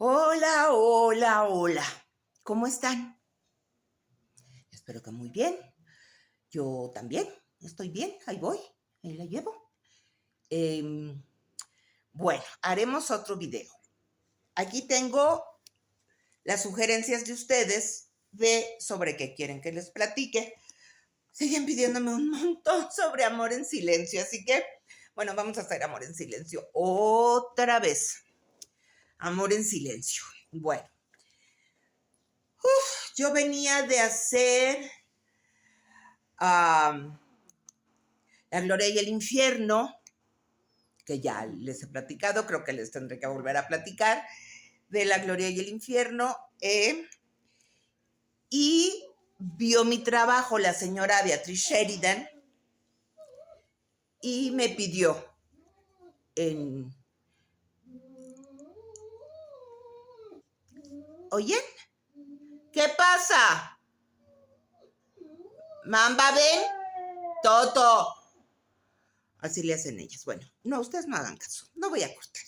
Hola, hola, hola. ¿Cómo están? Espero que muy bien. Yo también estoy bien. Ahí voy. Ahí la llevo. Em, bueno, haremos otro video. Aquí tengo las sugerencias de ustedes de sobre qué quieren que les platique. Siguen pidiéndome un montón sobre amor en silencio, así que, bueno, vamos a hacer amor en silencio otra vez. Amor en silencio. Bueno, yo venía de hacer La Gloria y el Infierno, que ya les he platicado, creo que les tendré que volver a platicar, de La Gloria y el Infierno, y vio mi trabajo la señora Beatriz Sheridan y me pidió en... ¿Oyen? ¿Qué pasa? Mamba, ven. Toto. Así le hacen ellas. Bueno, no, ustedes no hagan caso. No voy a cortar.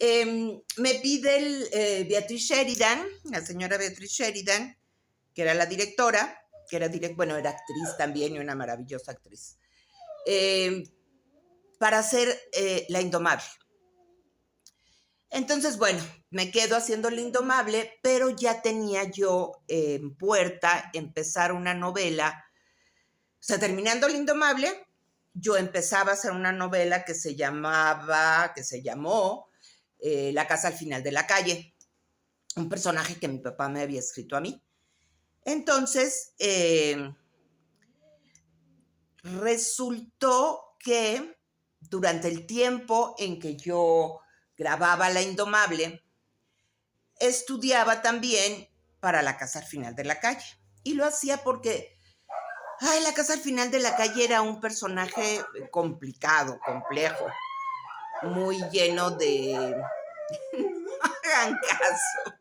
Me pide Beatriz Sheridan, la señora Beatriz Sheridan, que era la directora, que era bueno, era actriz también y una maravillosa actriz, para hacer La Indomable. Entonces, bueno, me quedo haciendo La Indomable, pero ya tenía yo en puerta empezar una novela. O sea, terminando La Indomable, yo empezaba a hacer una novela que se llamó La casa al final de la calle, un personaje que mi papá me había escrito a mí. Entonces, resultó que durante el tiempo en que yo grababa La Indomable, estudiaba también para La casa al final de la calle. Y lo hacía porque, La casa al final de la calle era un personaje complicado, complejo, muy lleno de... no hagan caso.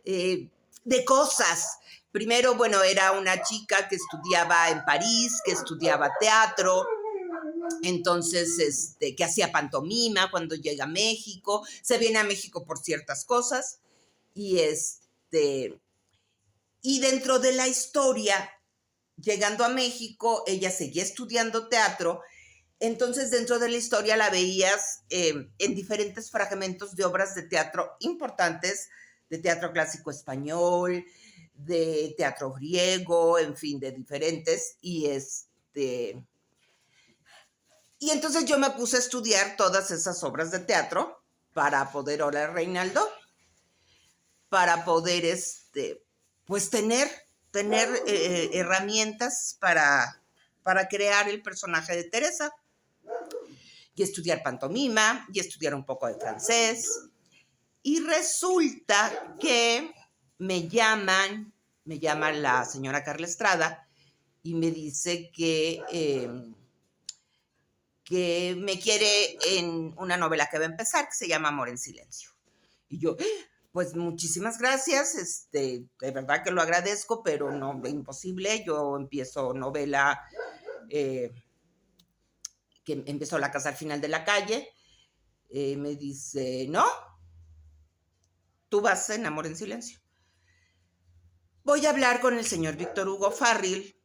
De cosas. Primero, bueno, era una chica que estudiaba en París, que estudiaba teatro, entonces, que hacía pantomima cuando llega a México, se viene a México por ciertas cosas, y y dentro de la historia, llegando a México, ella seguía estudiando teatro, entonces dentro de la historia la veías en diferentes fragmentos de obras de teatro importantes, de teatro clásico español, de teatro griego, en fin, de diferentes, y entonces yo me puse a estudiar todas esas obras de teatro para poder, hola Reinaldo, para poder, pues tener herramientas para crear el personaje de Teresa y estudiar pantomima y estudiar un poco de francés. Y resulta que me llama la señora Carla Estrada y me dice que me quiere en una novela que va a empezar que se llama Amor en Silencio. Y yo, pues muchísimas gracias, de verdad que lo agradezco, pero no, imposible, yo empiezo novela, que empezó La casa al final de la calle, me dice, no, tú vas en Amor en Silencio. Voy a hablar con el señor Víctor Hugo Farril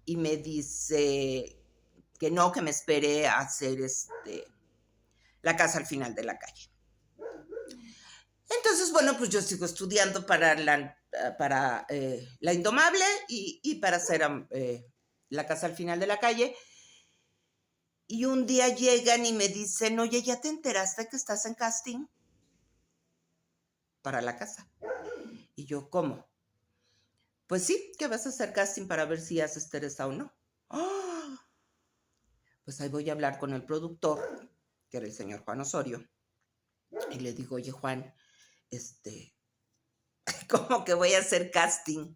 y me dice que no, que me espere a hacer La casa al final de la calle. Entonces, bueno, pues yo sigo estudiando para La Indomable y para hacer La casa al final de la calle. Y un día llegan y me dicen, oye, ¿ya te enteraste que estás en casting para la casa? Y yo, ¿cómo? Pues sí, que vas a hacer casting para ver si haces Teresa o no. ¡Oh! Pues ahí voy a hablar con el productor, que era el señor Juan Osorio, y le digo, oye, Juan, ¿cómo que voy a hacer casting?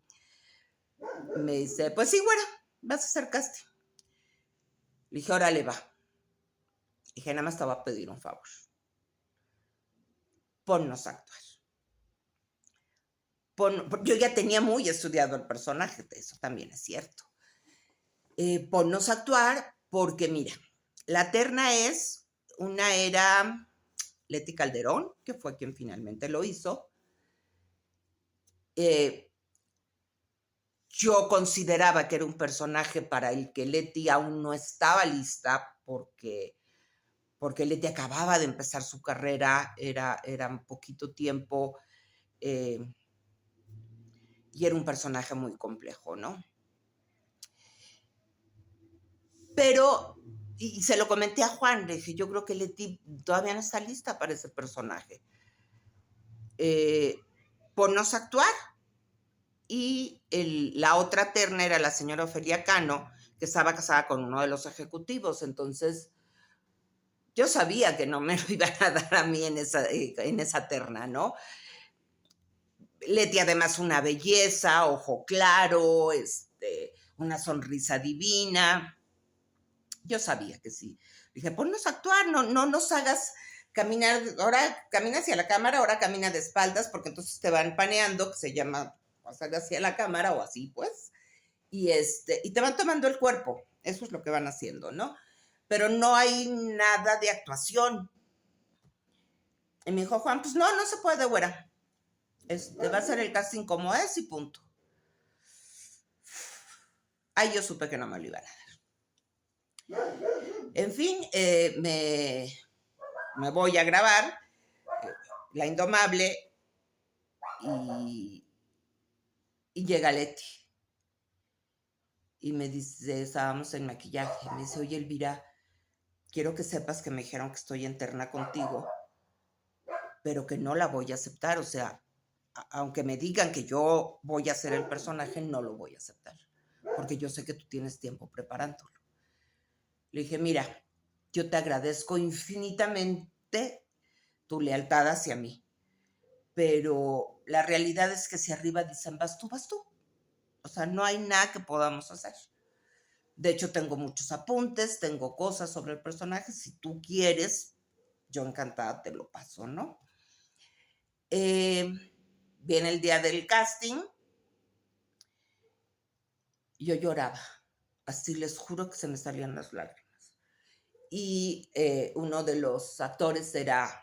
Me dice, pues sí, güera, vas a hacer casting. Le dije, órale, va. Dije, nada más te voy a pedir un favor. Ponnos a actuar. Yo ya tenía muy estudiado el personaje, eso también es cierto. Ponnos a actuar porque, mira, la terna es una era Leti Calderón, que fue quien finalmente lo hizo. Yo consideraba que era un personaje para el que Leti aún no estaba lista porque Leti acababa de empezar su carrera, era un poquito tiempo, y era un personaje muy complejo, ¿no? Pero, y se lo comenté a Juan, le dije, yo creo que Leti todavía no está lista para ese personaje. Ponnos a actuar. Y la otra terna era la señora Ofelia Cano, que estaba casada con uno de los ejecutivos. Entonces, yo sabía que no me lo iban a dar a mí en esa terna, ¿no? Leti, además, una belleza, ojo claro, una sonrisa divina. Yo sabía que sí. Dije, ponnos a actuar, no nos hagas caminar, ahora camina hacia la cámara, ahora camina de espaldas, porque entonces te van paneando, que se llama pasar hacia la cámara o así, pues. Y te van tomando el cuerpo, eso es lo que van haciendo, ¿no? Pero no hay nada de actuación. Y me dijo Juan, pues no se puede, güera. Va a ser el casting como es y punto. Ahí yo supe que no me lo iban a dar. En fin, me voy a grabar La Indomable y llega Leti. Y me dice, estábamos en maquillaje, me dice, oye, Elvira, quiero que sepas que me dijeron que estoy en terna contigo, pero que no la voy a aceptar. O sea, aunque me digan que yo voy a ser el personaje, no lo voy a aceptar, porque yo sé que tú tienes tiempo preparándolo. Le dije, mira, yo te agradezco infinitamente tu lealtad hacia mí, pero la realidad es que si arriba dicen vas tú, vas tú. O sea, no hay nada que podamos hacer. De hecho, tengo muchos apuntes, tengo cosas sobre el personaje. Si tú quieres, yo encantada te lo paso, ¿no? Viene el día del casting. Yo lloraba. Así les juro que se me salían las lágrimas. Y uno de los actores era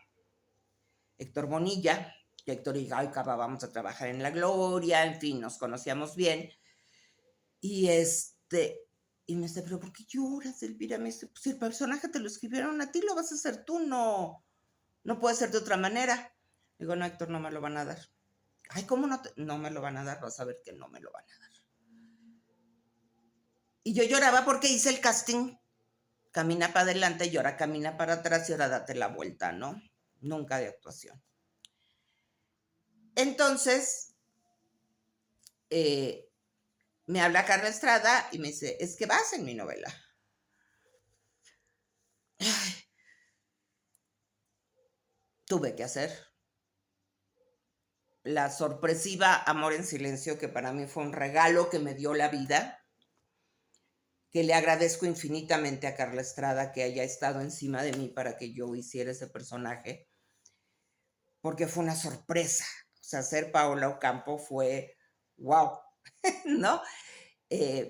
Héctor Bonilla. Héctor y yo acabábamos de trabajar en La Gloria, en fin, nos conocíamos bien. Y y me dice, pero ¿por qué lloras, Elvira? Me dice, pues si el personaje te lo escribieron a ti, lo vas a hacer tú, no puede ser de otra manera. Digo, no, Héctor, no me lo van a dar. Ay, ¿cómo no me lo van a dar? Vas a ver que no me lo van a dar. Y yo lloraba porque hice el casting. Camina para adelante y ahora camina para atrás y ahora date la vuelta, ¿no? Nunca de actuación. Entonces, me habla Carla Estrada y me dice, es que vas en mi novela. Ay, tuve que hacer la sorpresiva Amor en Silencio, que para mí fue un regalo que me dio la vida, que le agradezco infinitamente a Carla Estrada que haya estado encima de mí para que yo hiciera ese personaje, porque fue una sorpresa. O sea, ser Paola Ocampo fue wow, ¿no?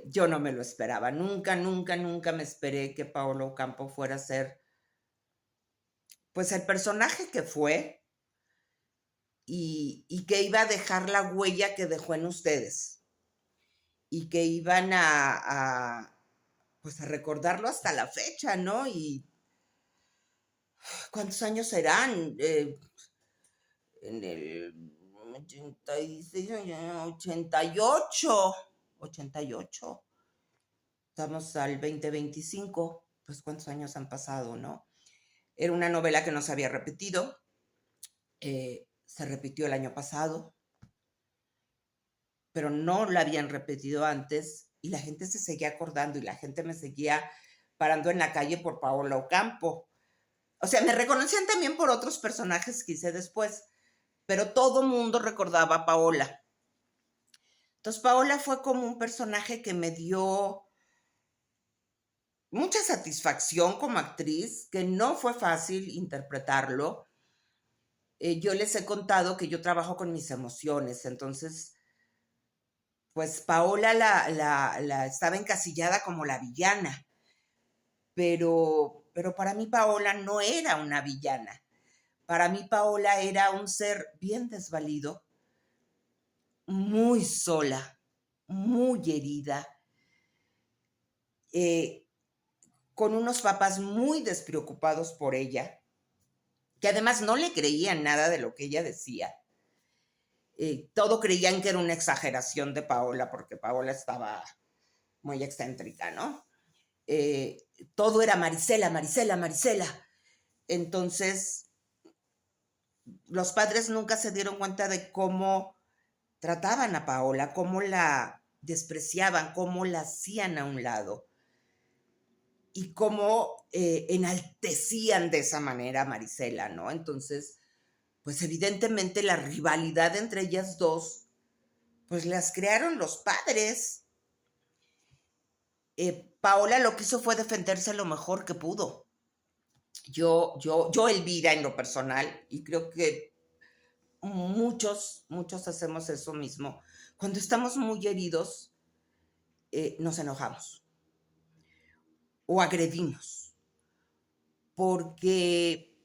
Yo no me lo esperaba. Nunca me esperé que Paola Ocampo fuera a ser, pues, el personaje que fue y que iba a dejar la huella que dejó en ustedes y que iban pues a recordarlo hasta la fecha, ¿no? Y ¿cuántos años serán? En el 86, 88, 88. Estamos al 2025, pues ¿cuántos años han pasado, no? Era una novela que no se había repetido, se repitió el año pasado, pero no la habían repetido antes y la gente se seguía acordando y la gente me seguía parando en la calle por Paola Ocampo. O sea, me reconocían también por otros personajes que hice después, pero todo mundo recordaba a Paola. Entonces, Paola fue como un personaje que me dio mucha satisfacción como actriz, que no fue fácil interpretarlo. Yo les he contado que yo trabajo con mis emociones, entonces, pues Paola la estaba encasillada como la villana, pero para mí Paola no era una villana. Para mí Paola era un ser bien desvalido, muy sola, muy herida, eh, con unos papás muy despreocupados por ella, que además no le creían nada de lo que ella decía. Todo creían que era una exageración de Paola, porque Paola estaba muy excéntrica, ¿no? Eh, Todo era Marisela, Marisela, Marisela. Entonces, los padres nunca se dieron cuenta de cómo trataban a Paola, cómo la despreciaban, cómo la hacían a un lado y cómo enaltecían de esa manera a Marisela, ¿no? Entonces, pues evidentemente la rivalidad entre ellas dos, pues las crearon los padres. Paola lo que hizo fue defenderse lo mejor que pudo. Yo, Elvira, en lo personal, y creo que muchos hacemos eso mismo. Cuando estamos muy heridos, nos enojamos o agredimos, porque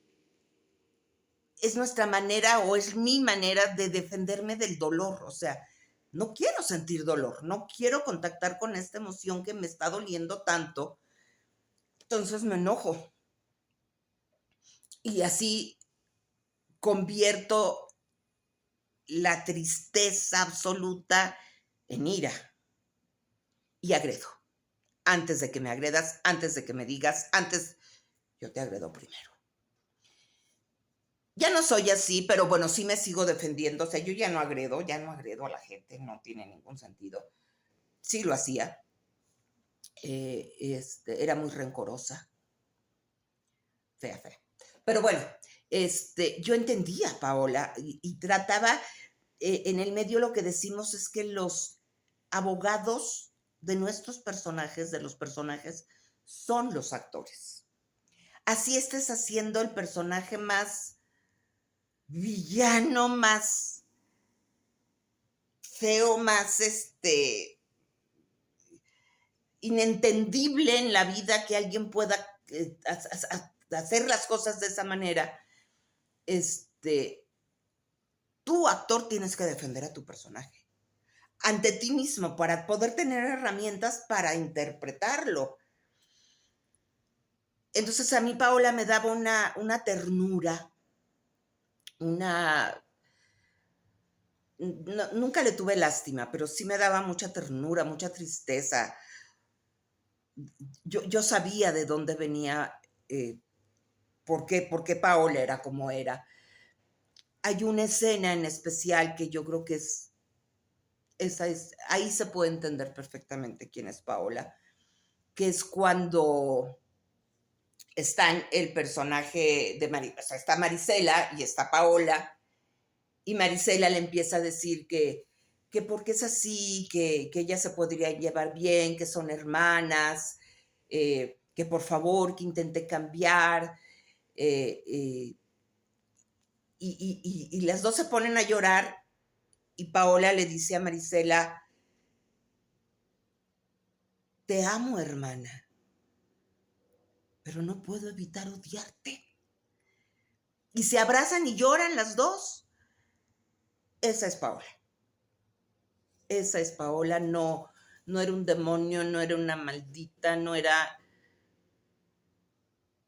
es nuestra manera o es mi manera de defenderme del dolor. O sea, no quiero sentir dolor, no quiero contactar con esta emoción que me está doliendo tanto, entonces me enojo. Y así convierto la tristeza absoluta en ira y agredo. Antes de que me agredas, antes de que me digas, antes, yo te agredo primero. Ya no soy así, pero bueno, sí me sigo defendiendo. O sea, yo ya no agredo a la gente, no tiene ningún sentido. Sí lo hacía. Era muy rencorosa, fea, fea. Pero bueno, yo entendía a Paola y trataba, en el medio lo que decimos es que los abogados de nuestros personajes, de los personajes, son los actores. Así estés haciendo el personaje más villano, más feo, más inentendible en la vida que alguien pueda hacer las cosas de esa manera. Tú, actor, tienes que defender a tu personaje ante ti mismo para poder tener herramientas para interpretarlo. Entonces a mí Paola me daba una ternura, una... No, nunca le tuve lástima, pero sí me daba mucha ternura, mucha tristeza. Yo sabía de dónde venía, por qué Paola era como era. Hay una escena en especial que yo creo que ahí se puede entender perfectamente quién es Paola, que es cuando están el personaje de o sea, está Marisela y está Paola, y Marisela le empieza a decir que porque es así, que ella se podría llevar bien, que son hermanas, que por favor, que intente cambiar, eh, eh, y las dos se ponen a llorar, y Paola le dice a Marisela, te amo, hermana, pero no puedo evitar odiarte. Y se abrazan y lloran las dos. Esa es Paola. Esa es Paola, no era un demonio, no era una maldita,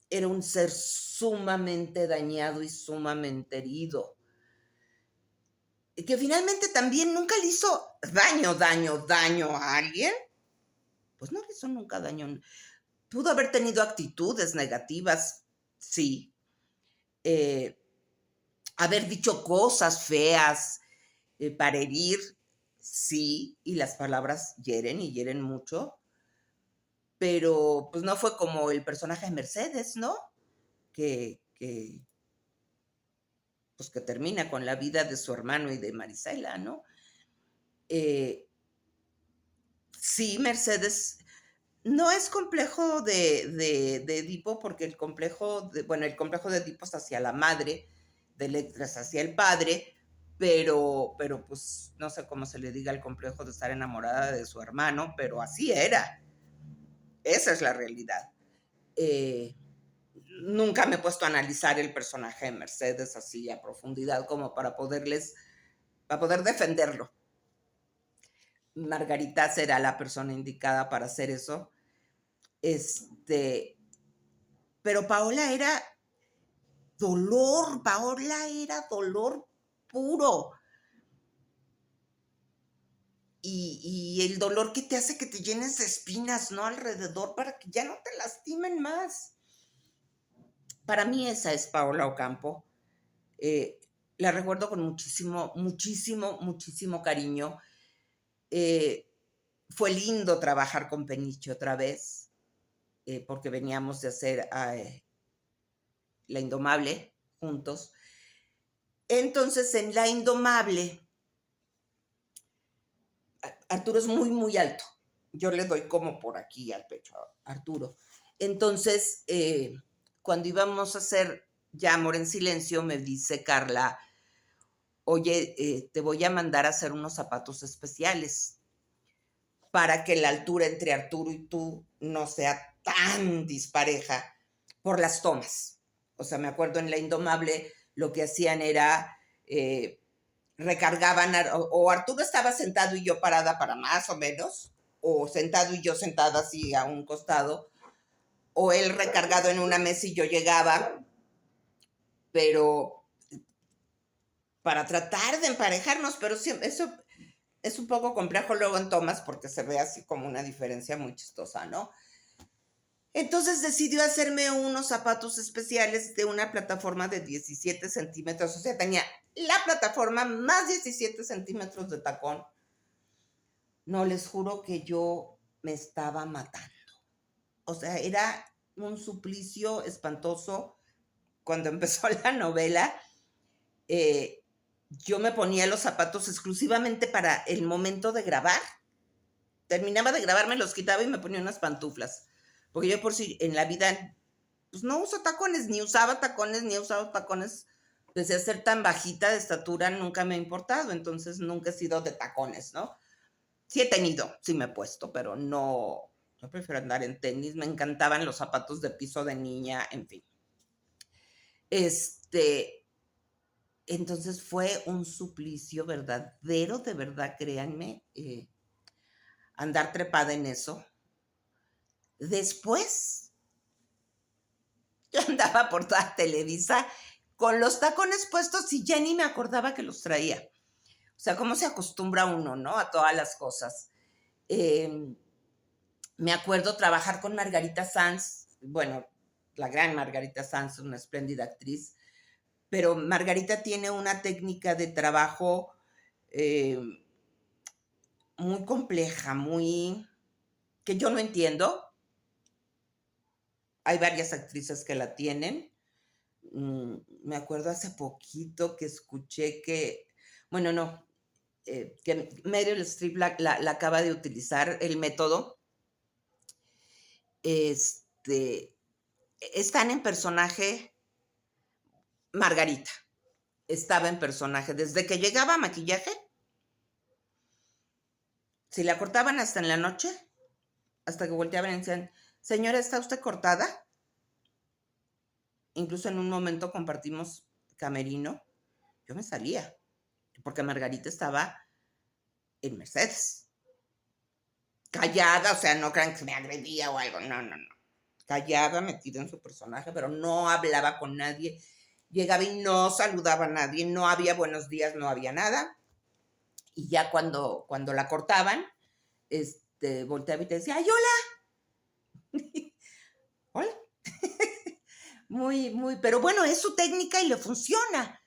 era un ser sumamente dañado y sumamente herido. Que finalmente también nunca le hizo daño a alguien. Pues no le hizo nunca daño. Pudo haber tenido actitudes negativas, sí. Haber dicho cosas feas para herir, sí, y las palabras hieren y hieren mucho, pero pues no fue como el personaje de Mercedes, ¿no? Pues que termina con la vida de su hermano y de Marisela, ¿no? Eh, sí, Mercedes no es complejo de Edipo, porque el complejo de Edipo es hacia la madre, de Electra es hacia el padre, pero pues no sé cómo se le diga el complejo de estar enamorada de su hermano, pero así era. Esa es la realidad. Eh, nunca me he puesto a analizar el personaje de Mercedes así a profundidad como para poder defenderlo. Margarita será la persona indicada para hacer eso. Pero Paola era dolor puro. Y el dolor que te hace que te llenes de espinas, ¿no? Alrededor para que ya no te lastimen más. Para mí esa es Paola Ocampo. La recuerdo con muchísimo cariño. Fue lindo trabajar con Peniche otra vez, porque veníamos de hacer La Indomable juntos. Entonces, en La Indomable, Arturo es muy alto. Yo le doy como por aquí al pecho a Arturo. Entonces, cuando íbamos a hacer ya Amor en Silencio, me dice Carla, oye, te voy a mandar a hacer unos zapatos especiales para que la altura entre Arturo y tú no sea tan dispareja por las tomas. O sea, me acuerdo en La Indomable lo que hacían era recargaban, o Arturo estaba sentado y yo parada para más o menos, o sentado y yo sentada así a un costado, o él recargado en una mesa y yo llegaba, pero para tratar de emparejarnos, pero sí, eso es un poco complejo luego en tomas porque se ve así como una diferencia muy chistosa, ¿no? Entonces decidió hacerme unos zapatos especiales de una plataforma de 17 centímetros, o sea, tenía la plataforma más 17 centímetros de tacón. No, les juro que yo me estaba matando. O sea, era un suplicio espantoso. Cuando empezó la novela, yo me ponía los zapatos exclusivamente para el momento de grabar. Terminaba de grabar, me los quitaba y me ponía unas pantuflas. Porque yo por si en la vida, pues no uso tacones, ni usaba tacones, ni he usado tacones. Desde ser tan bajita de estatura nunca me ha importado, entonces nunca he sido de tacones, ¿no? Sí he tenido, sí me he puesto, pero no, yo prefiero andar en tenis, me encantaban los zapatos de piso de niña, en fin. Entonces fue un suplicio verdadero, de verdad, créanme, andar trepada en eso. Después, yo andaba por toda Televisa con los tacones puestos y ya ni me acordaba que los traía. O sea, cómo se acostumbra uno, ¿no? A todas las cosas. Me acuerdo trabajar con Margarita Sanz, bueno, la gran Margarita Sanz, una espléndida actriz, pero Margarita tiene una técnica de trabajo muy compleja, que yo no entiendo. Hay varias actrices que la tienen. Me acuerdo hace poquito que escuché que, bueno, no, que Meryl Streep la acaba de utilizar el método. Están en personaje. Margarita estaba en personaje desde que llegaba a maquillaje. Si la cortaban hasta en la noche, hasta que volteaban y decían, señora, ¿está usted cortada? Incluso en un momento compartimos camerino. Yo me salía, porque Margarita estaba en Mercedes. Callada, o sea, no crean que me agredía o algo, no. Callada, metida en su personaje, pero no hablaba con nadie. Llegaba y no saludaba a nadie, no había buenos días, no había nada. Y ya cuando la cortaban, volteaba y te decía, ¡ay, hola! Hola. Pero bueno, es su técnica y le funciona.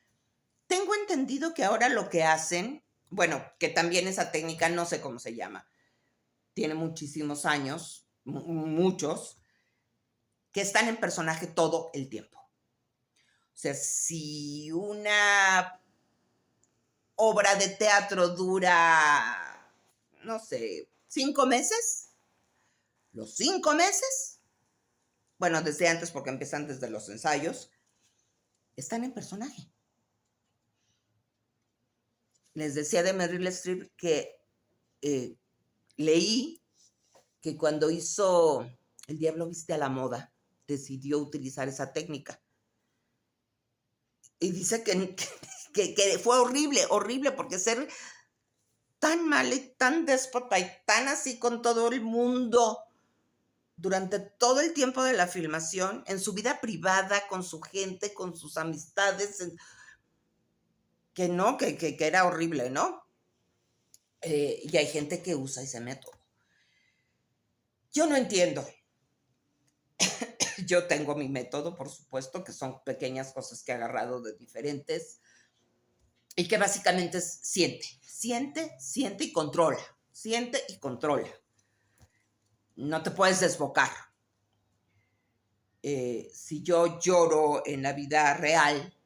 Tengo entendido que ahora lo que hacen, bueno, que también esa técnica no sé cómo se llama, tiene muchísimos años, muchos, que están en personaje todo el tiempo. O sea, si una obra de teatro dura, no sé, 5 meses, los 5 meses, bueno, desde antes porque empiezan desde los ensayos, están en personaje. Les decía de Meryl Streep que leí que cuando hizo El Diablo Viste a la Moda, decidió utilizar esa técnica. Y dice que fue horrible, horrible, porque ser tan mal y tan déspota y tan así con todo el mundo durante todo el tiempo de la filmación, en su vida privada, con su gente, con sus amistades, que no, que era horrible, ¿no? Y hay gente que usa ese método. Yo no entiendo. Yo tengo mi método, por supuesto, que son pequeñas cosas que he agarrado de diferentes y que básicamente es siente y controla. Siente y controla. No te puedes desbocar. Si yo lloro en la vida real,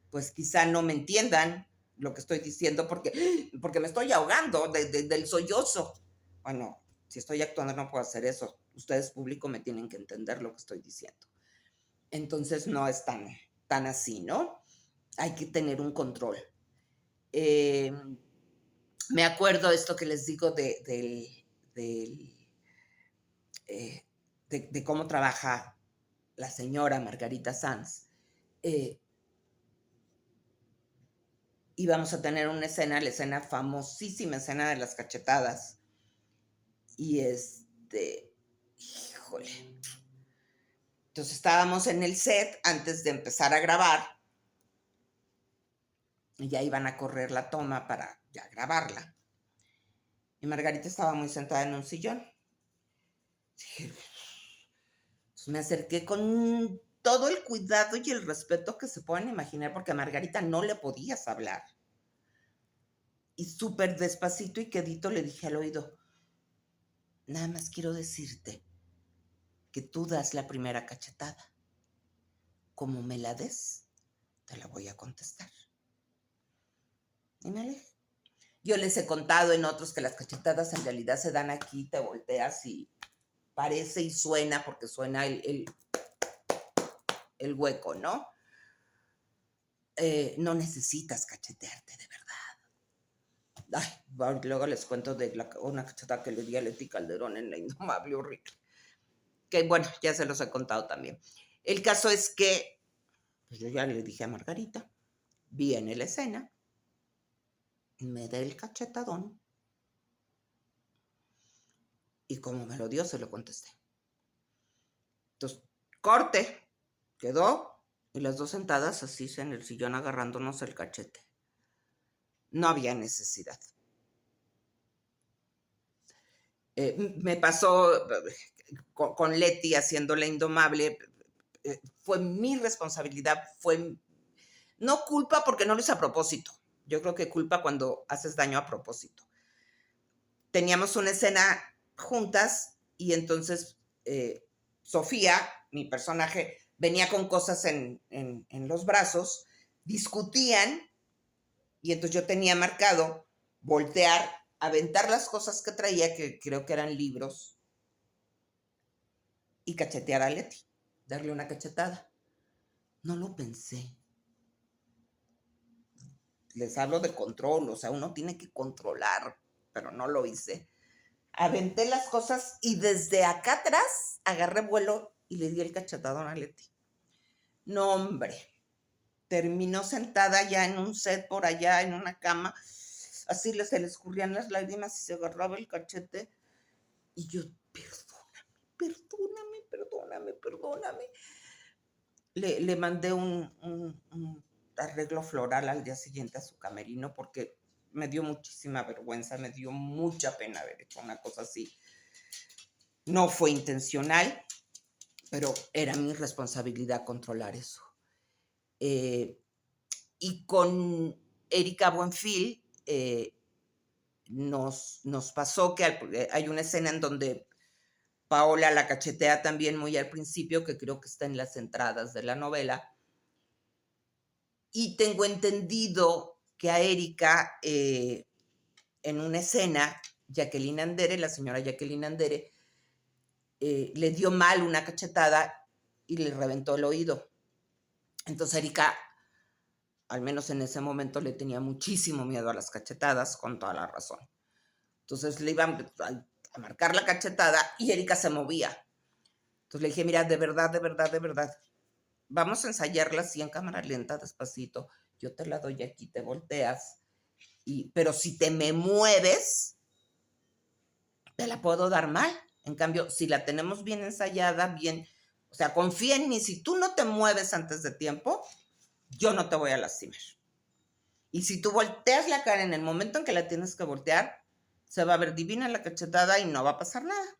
pues quizá no me entiendan lo que estoy diciendo porque me estoy ahogando del sollozo. Bueno, si estoy actuando no puedo hacer eso. Ustedes, público, me tienen que entender lo que estoy diciendo. Entonces no es tan así, ¿no? Hay que tener un control. Me acuerdo esto que les digo de cómo trabaja la señora Margarita Sanz. Íbamos a tener una escena, la escena famosísima, escena de las cachetadas. Y híjole. Entonces estábamos en el set antes de empezar a grabar. Y ya iban a correr la toma para ya grabarla. Y Margarita estaba muy sentada en un sillón. Entonces me acerqué con todo el cuidado y el respeto que se pueden imaginar, porque a Margarita no le podías hablar. Y súper despacito y quedito le dije al oído, nada más quiero decirte que tú das la primera cachetada. Como me la des, te la voy a contestar. Y me alejé. Yo les he contado en otros que las cachetadas en realidad se dan aquí, te volteas y parece y suena, porque suena el hueco, ¿no? No necesitas cachetearte, de verdad. Ay, luego les cuento de una cachetada que le di a Leti Calderón en La Indomable, horrible. Que bueno, ya se los he contado también. El caso es que pues yo ya le dije a Margarita, viene la escena, me da el cachetadón y como me lo dio, se lo contesté. Entonces, corte, quedó, y las dos sentadas así en el sillón agarrándonos el cachete. No había necesidad. Me pasó con Leti haciendo La Indomable, fue mi responsabilidad, no culpa porque no lo hice a propósito. Yo creo que culpa cuando haces daño a propósito. Teníamos una escena juntas y entonces Sofía, mi personaje, venía con cosas en los brazos, discutían y entonces yo tenía marcado voltear, aventar las cosas que traía, que creo que eran libros, y cachetear a Leti, darle una cachetada. No lo pensé. Les hablo de control, o sea, uno tiene que controlar, pero no lo hice. Aventé las cosas y desde acá atrás agarré vuelo y le di el cachetadón a Leti. No, hombre. Terminó sentada ya en un set por allá, en una cama. Así se le escurrían las lágrimas y se agarraba el cachete. Y yo, perdóname. Le mandé un arreglo floral al día siguiente a su camerino porque me dio muchísima vergüenza, me dio mucha pena haber hecho una cosa así. No fue intencional, pero era mi responsabilidad controlar eso. Y con Erika Buenfil nos pasó que hay una escena en donde Paola la cachetea también muy al principio, que creo que está en las entradas de la novela. Y tengo entendido que a Erika, en una escena, Jacqueline Andere, la señora Jacqueline Andere, le dio mal una cachetada y le reventó el oído. Entonces Erika, al menos en ese momento, le tenía muchísimo miedo a las cachetadas, con toda la razón. Entonces le iban a marcar la cachetada y Erika se movía. Entonces le dije, mira, de verdad, de verdad, de verdad, vamos a ensayarla así en cámara lenta, despacito. Yo te la doy aquí, te volteas. Pero si te me mueves, te la puedo dar mal. En cambio, si la tenemos bien ensayada, bien, o sea, confía en mí. Si tú no te mueves antes de tiempo, yo no te voy a lastimar. Y si tú volteas la cara en el momento en que la tienes que voltear, se va a ver divina la cachetada y no va a pasar nada.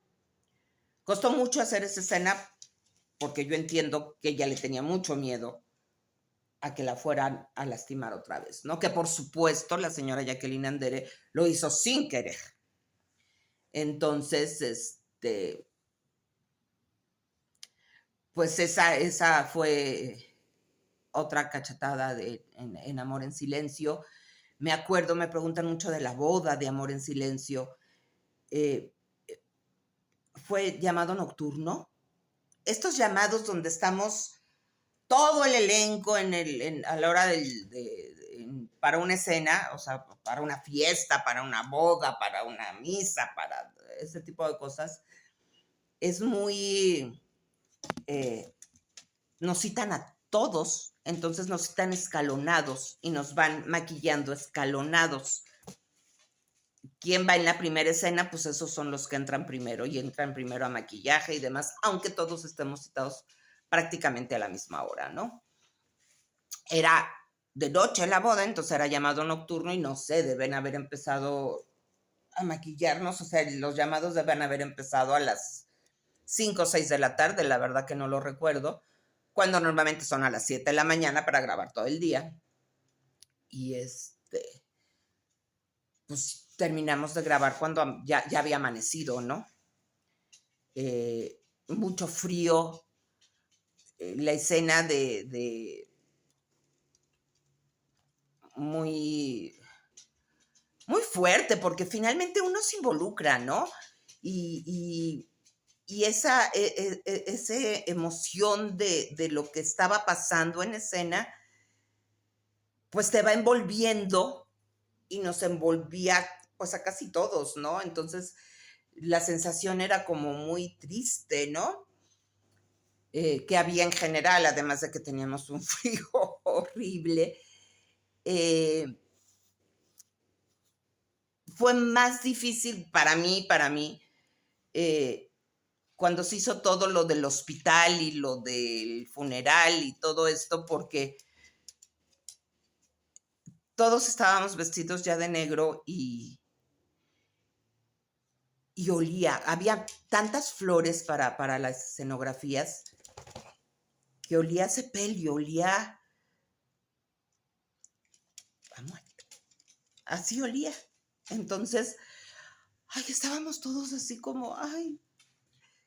Costó mucho hacer esa escena porque yo entiendo que ella le tenía mucho miedo a que la fueran a lastimar otra vez, ¿no? Que por supuesto la señora Jacqueline Andere lo hizo sin querer. Entonces, pues esa fue otra cachetada en Amor en Silencio. Me acuerdo, me preguntan mucho de la boda de Amor en Silencio. Fue llamado nocturno. Estos llamados donde estamos todo el elenco a la hora para una escena, o sea, para una fiesta, para una boda, para una misa, para ese tipo de cosas, es muy... nos citan a todos, entonces nos citan escalonados y nos van maquillando escalonados. ¿Quién va en la primera escena? Pues esos son los que entran primero y entran primero a maquillaje y demás, aunque todos estemos citados prácticamente a la misma hora, ¿no? Era de noche la boda, entonces era llamado nocturno y no sé, deben haber empezado a maquillarnos, o sea, los llamados deben haber empezado a las 5 o 6 de la tarde, la verdad que no lo recuerdo, cuando normalmente son a las 7 de la mañana para grabar todo el día. Y pues terminamos de grabar cuando ya había amanecido, ¿no? Mucho frío, la escena de muy, muy fuerte, porque finalmente uno se involucra, ¿no? Y esa emoción de lo que estaba pasando en escena, pues te va envolviendo y nos envolvía pues a casi todos, ¿no? Entonces la sensación era como muy triste, ¿no? Que había en general, además de que teníamos un frío horrible. Fue más difícil para mí, cuando se hizo todo lo del hospital y lo del funeral y todo esto, porque todos estábamos vestidos ya de negro y olía. Había tantas flores para las escenografías que olía a sepelio, olía a muerto. Así olía. Entonces, ay, estábamos todos así como, ay,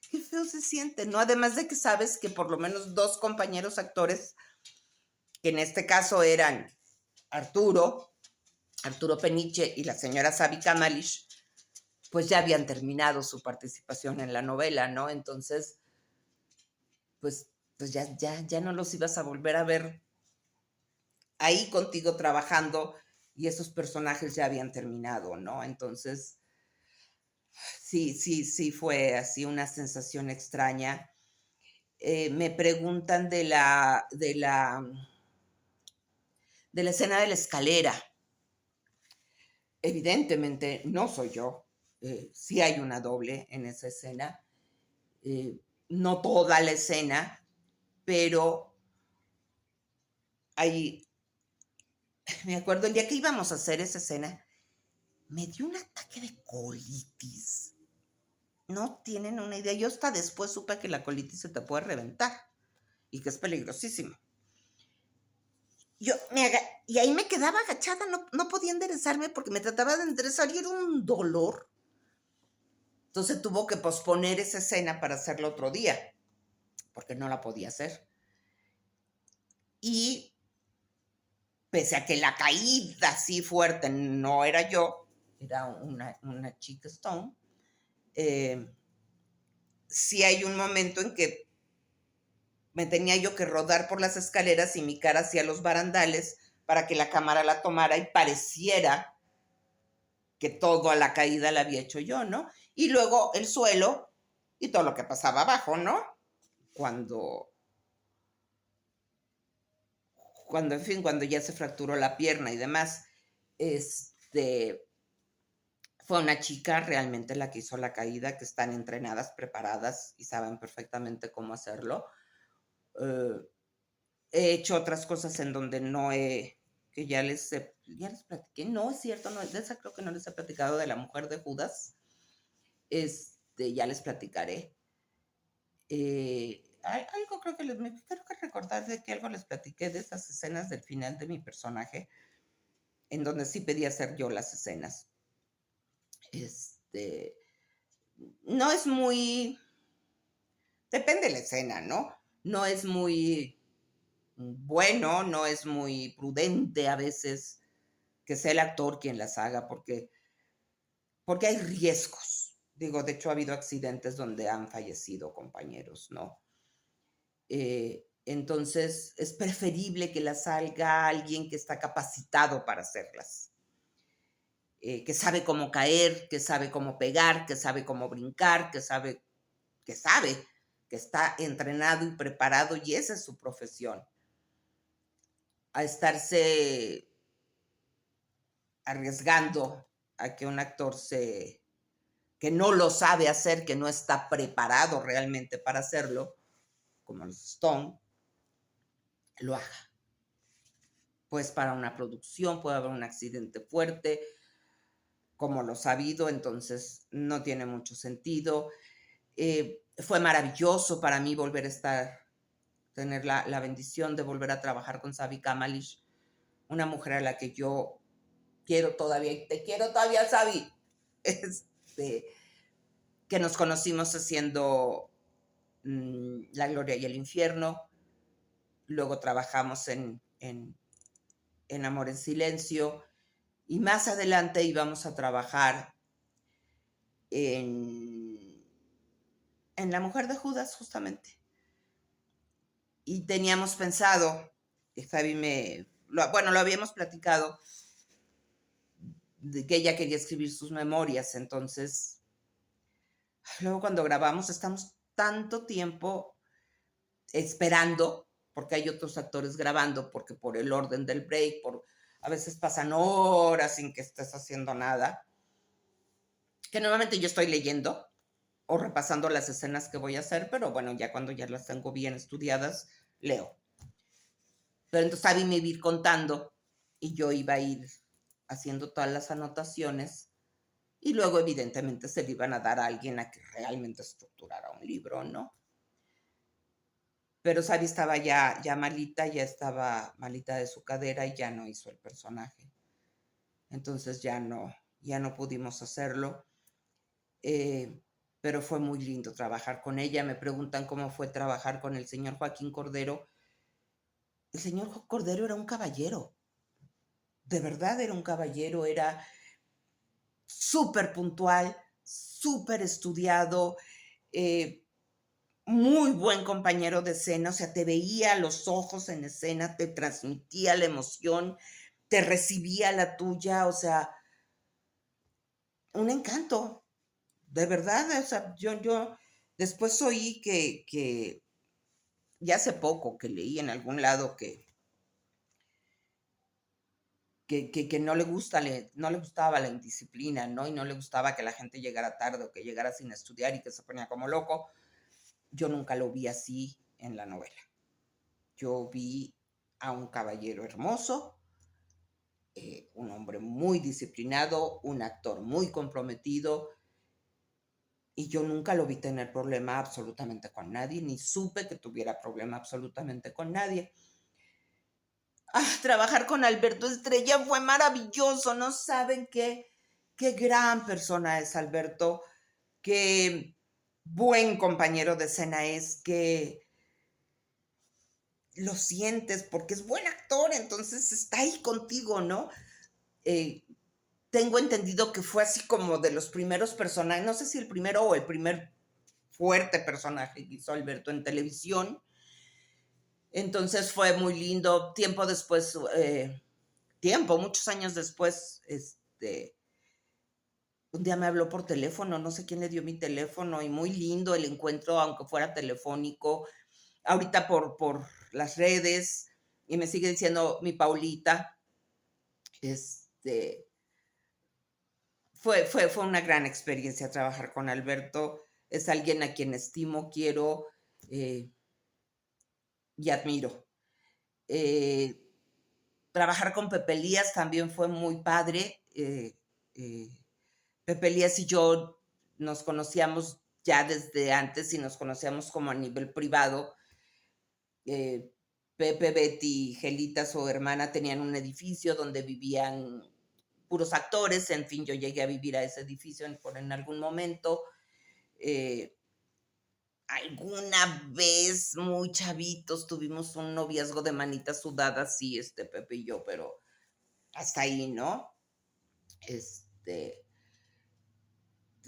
qué feo se siente, ¿no? Además de que sabes que por lo menos 2 compañeros actores, que en este caso eran Arturo Peniche y la señora Sabi Kamalish, pues ya habían terminado su participación en la novela, ¿no? Entonces, pues ya no los ibas a volver a ver ahí contigo trabajando y esos personajes ya habían terminado, ¿no? Entonces, sí, fue así una sensación extraña. Me preguntan de la escena de la escalera. Evidentemente no soy yo. Sí hay una doble en esa escena. No toda la escena, pero hay... Me acuerdo el día que íbamos a hacer esa escena, me dio un ataque de colitis. No tienen una idea. Yo hasta después supe que la colitis se te puede reventar y que es peligrosísimo. Y ahí me quedaba agachada, no podía enderezarme porque me trataba de enderezar y era un dolor. Entonces tuvo que posponer esa escena para hacerla otro día, porque no la podía hacer. Y pese a que la caída así fuerte no era yo, era una chica Stone, sí hay un momento en que me tenía yo que rodar por las escaleras y mi cara hacia los barandales para que la cámara la tomara y pareciera que todo a la caída la había hecho yo, ¿no? Y luego el suelo y todo lo que pasaba abajo, ¿no? cuando, en fin, cuando ya se fracturó la pierna y demás. Este, Fue una chica realmente la que hizo la caída, que están entrenadas, preparadas y saben perfectamente cómo hacerlo. Eh, He hecho otras cosas en donde no he, que ya les platiqué, no es cierto, no, de esa creo que no les he platicado, de la mujer de Judas. Ya les platicaré. Algo creo que creo que recordar de que algo les platiqué de esas escenas del final de mi personaje, en donde sí pedí hacer yo las escenas. Este, no es muy, depende de la escena, ¿no? No es muy bueno, no es muy prudente a veces que sea el actor quien las haga, porque hay riesgos. Digo, de hecho ha habido accidentes donde han fallecido compañeros, ¿no? Entonces es preferible que las haga alguien que está capacitado para hacerlas, que sabe cómo caer, que sabe cómo pegar, que sabe cómo brincar, que está entrenado y preparado y esa es su profesión. A estarse arriesgando a que un actor que no lo sabe hacer, que no está preparado realmente para hacerlo, como los Stone, lo haga. Pues para una producción puede haber un accidente fuerte, como lo sabido, entonces no tiene mucho sentido. Fue maravilloso para mí volver a tener la bendición de volver a trabajar con Sabi Kamalish, una mujer a la que yo quiero todavía, y te quiero todavía, Sabi, que nos conocimos haciendo La Gloria y el Infierno, luego trabajamos en Amor en Silencio, y más adelante íbamos a trabajar en La Mujer de Judas, justamente. Y teníamos pensado, Javi lo habíamos platicado, de que ella quería escribir sus memorias, entonces, luego cuando grabamos estamos tanto tiempo esperando, porque hay otros actores grabando, porque por el orden del break, a veces pasan horas sin que estés haciendo nada, que normalmente yo estoy leyendo o repasando las escenas que voy a hacer, pero bueno, ya cuando ya las tengo bien estudiadas, leo. Pero entonces Abby me iba a ir contando y yo iba a ir haciendo todas las anotaciones y luego evidentemente se le iban a dar a alguien a que realmente estructurara un libro, ¿no? Pero Sabi estaba ya malita, ya estaba malita de su cadera y ya no hizo el personaje. Entonces ya no pudimos hacerlo. Pero fue muy lindo trabajar con ella. Me preguntan cómo fue trabajar con el señor Joaquín Cordero. El señor Cordero era un caballero. De verdad era un caballero, era súper puntual, súper estudiado, muy buen compañero de escena, o sea, te veía los ojos en escena, te transmitía la emoción, te recibía la tuya, o sea, un encanto, de verdad, o sea, yo después oí que ya hace poco que leí en algún lado que no no le gustaba la indisciplina, ¿no? Y no le gustaba que la gente llegara tarde o que llegara sin estudiar y que se ponía como loco. Yo nunca lo vi así en la novela. Yo vi a un caballero hermoso, un hombre muy disciplinado, un actor muy comprometido, y yo nunca lo vi tener problema absolutamente con nadie, ni supe que tuviera problema absolutamente con nadie. Trabajar con Alberto Estrella fue maravilloso, no saben qué gran persona es Alberto, qué buen compañero de escena es, que lo sientes porque es buen actor, entonces está ahí contigo, ¿no? Eh, Tengo entendido que fue así como de los primeros personajes, no sé si el primero o el primer fuerte personaje que hizo Alberto en televisión. Entonces fue muy lindo. Tiempo después, muchos años después, un día me habló por teléfono, no sé quién le dio mi teléfono, y muy lindo el encuentro, aunque fuera telefónico. ahorita por las redes, y me sigue diciendo mi Paulita. Fue una gran experiencia trabajar con Alberto. Es alguien a quien estimo, quiero eh, y admiro. Eh, Trabajar con Pepe Elías también fue muy padre. Eh, Pepe Elías y yo nos conocíamos ya desde antes y nos conocíamos como a nivel privado. Pepe, Betty y Gelita, su hermana, tenían un edificio donde vivían puros actores. En fin, yo llegué a vivir a ese edificio en algún momento. Eh, Alguna vez, muy chavitos, tuvimos un noviazgo de manitas sudadas, sí, Pepe y yo, pero hasta ahí, ¿no?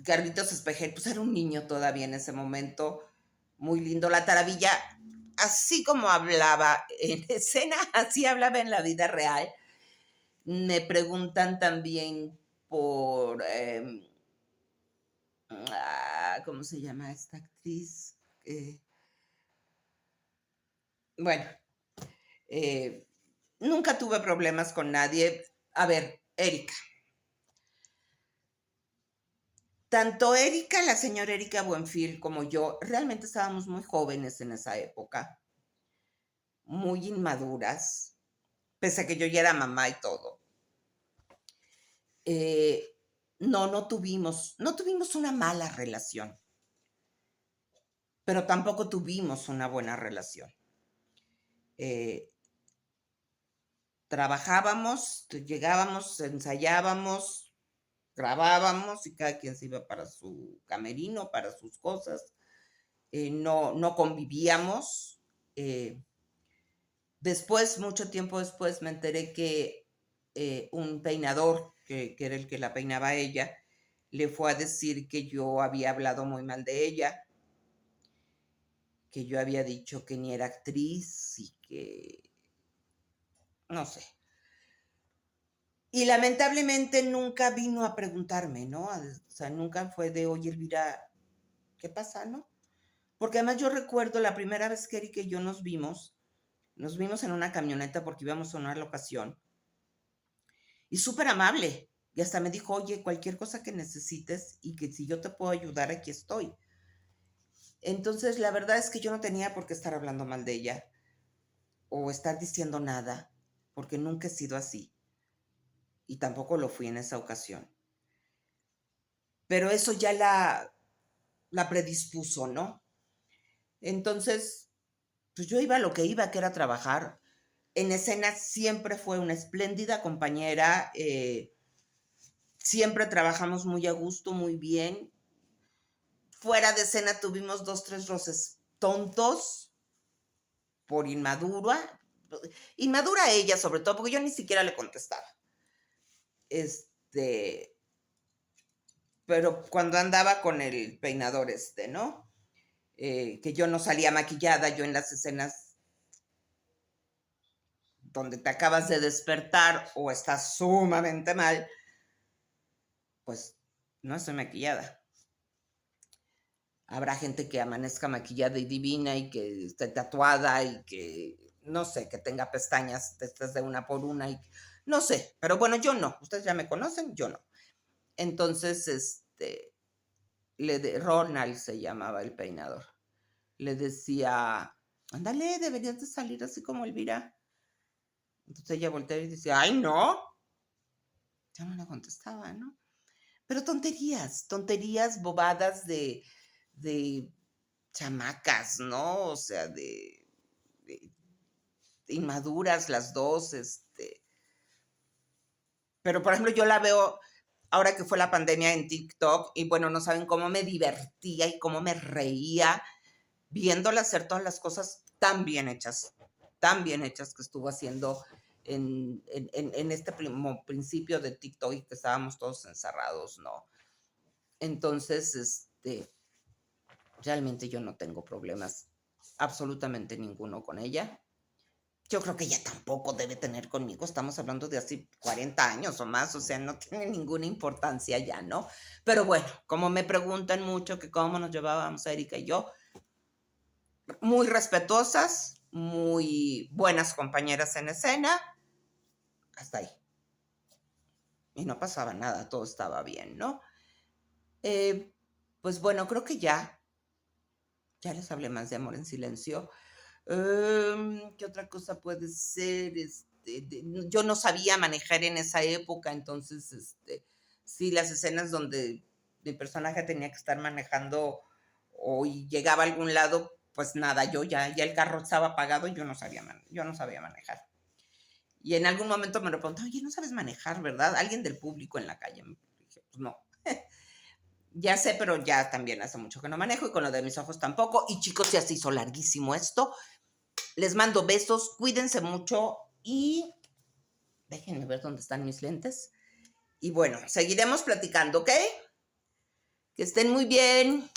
Carlitos Espejel, pues era un niño todavía en ese momento, muy lindo. La Taravilla, así como hablaba en escena, así hablaba en la vida real. Me preguntan también por, ¿cómo se llama esta actriz? Bueno, nunca tuve problemas con nadie. A ver, Erika. Tanto Erika, la señora Erika Buenfil, como yo, realmente estábamos muy jóvenes en esa época, muy inmaduras, pese a que yo ya era mamá y todo. No tuvimos una mala relación, pero tampoco tuvimos una buena relación. Eh, Trabajábamos, llegábamos, ensayábamos, grabábamos y cada quien se iba para su camerino, para sus cosas. No convivíamos. Después, mucho tiempo después, me enteré que un peinador, que era el que la peinaba a ella, le fue a decir que yo había hablado muy mal de ella, que yo había dicho que ni era actriz y que no sé. Y lamentablemente nunca vino a preguntarme, ¿no? O sea, nunca fue de, oye, Elvira, ¿qué pasa, no? Porque además yo recuerdo la primera vez que Erika y yo nos vimos en una camioneta porque íbamos a una locación, y súper amable. Y hasta me dijo, oye, cualquier cosa que necesites y que si yo te puedo ayudar, aquí estoy. Entonces, la verdad es que yo no tenía por qué estar hablando mal de ella o estar diciendo nada, porque nunca he sido así. Y tampoco lo fui en esa ocasión. Pero eso ya la predispuso, ¿no? Entonces, pues yo iba a lo que iba, que era trabajar. En escena siempre fue una espléndida compañera. Siempre trabajamos muy a gusto, muy bien. Fuera de escena tuvimos 2, 3 roces tontos por inmadura ella sobre todo, porque yo ni siquiera le contestaba. Pero cuando andaba con el peinador ¿no? Que yo no salía maquillada, yo en las escenas donde te acabas de despertar o estás sumamente mal, pues no estoy maquillada. Habrá gente que amanezca maquillada y divina y que esté tatuada y que, no sé, que tenga pestañas estas de una por una y no sé, pero bueno, yo no. Ustedes ya me conocen, yo no. Entonces, Ronald se llamaba el peinador. Le decía, ándale, deberías de salir así como Elvira. Entonces ella volteaba y decía, ay, no. Ya no le contestaba, ¿no? Pero tonterías bobadas de chamacas, ¿no? O sea, de inmaduras las dos, Pero, por ejemplo, yo la veo ahora que fue la pandemia en TikTok y bueno, no saben cómo me divertía y cómo me reía viéndola hacer todas las cosas tan bien hechas que estuvo haciendo en este principio de TikTok y que estábamos todos encerrados, ¿no? Entonces, realmente yo no tengo problemas absolutamente ninguno con ella. Yo creo que ella tampoco debe tener conmigo. Estamos hablando de hace 40 años o más, o sea, no tiene ninguna importancia ya, ¿no? Pero bueno, como me preguntan mucho que cómo nos llevábamos a Erika y yo, muy respetuosas, muy buenas compañeras en escena, hasta ahí. Y no pasaba nada, todo estaba bien, ¿no? Eh, pues bueno, creo que ya les hablé más de Amor en Silencio. ¿Qué otra cosa puede ser? Yo no sabía manejar en esa época, entonces, sí, las escenas donde mi personaje tenía que estar manejando o llegaba a algún lado, pues nada, ya el carro estaba apagado y yo no sabía manejar. Y en algún momento me lo preguntó, oye, no sabes manejar, ¿verdad? Alguien del público en la calle. Me dije, pues no. Ya sé, pero ya también hace mucho que no manejo y con lo de mis ojos tampoco. Y chicos, ya se hizo larguísimo esto. Les mando besos, cuídense mucho y déjenme ver dónde están mis lentes. Y bueno, seguiremos platicando, ¿ok? Que estén muy bien.